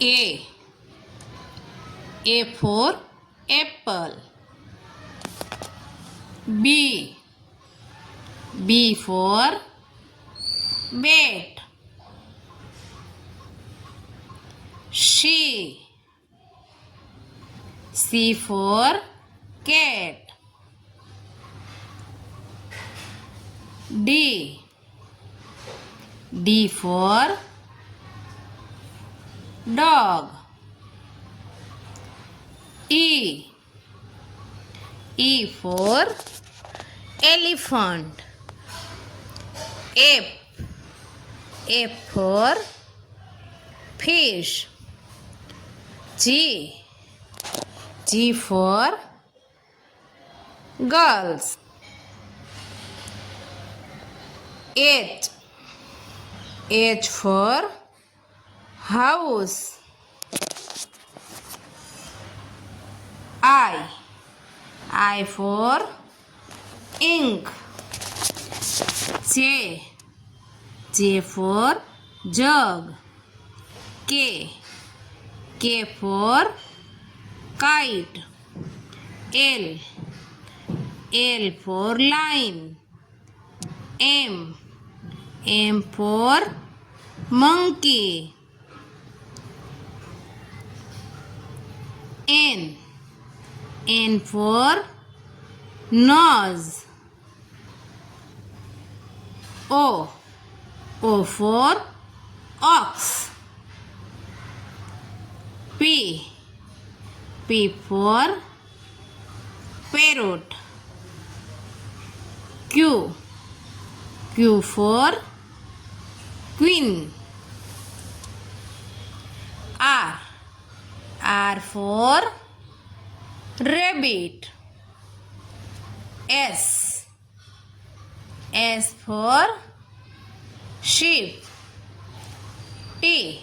A. A for apple. B. B for bat. C. C for cat. D. D for dog. E. E for elephant. F. F for fish. G. G for girls. H. H for house. I for ink. J. J for jug. K. K for kite. L. L for line. M. M for monkey. N. N for nose. O. O for ox. P. P for parrot. Q. Q for queen. R. R for rabbit. S. S for sheep. T.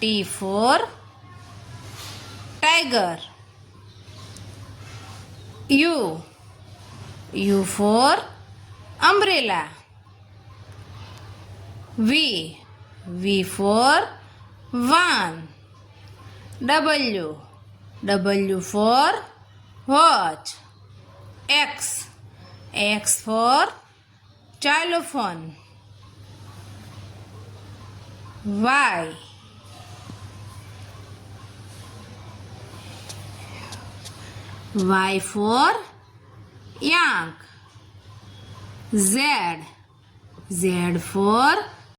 T for tiger. U. U for umbrella. V. V for van. W. W for watch. X. X for xylophone. Y. Y for yak. Z. Z for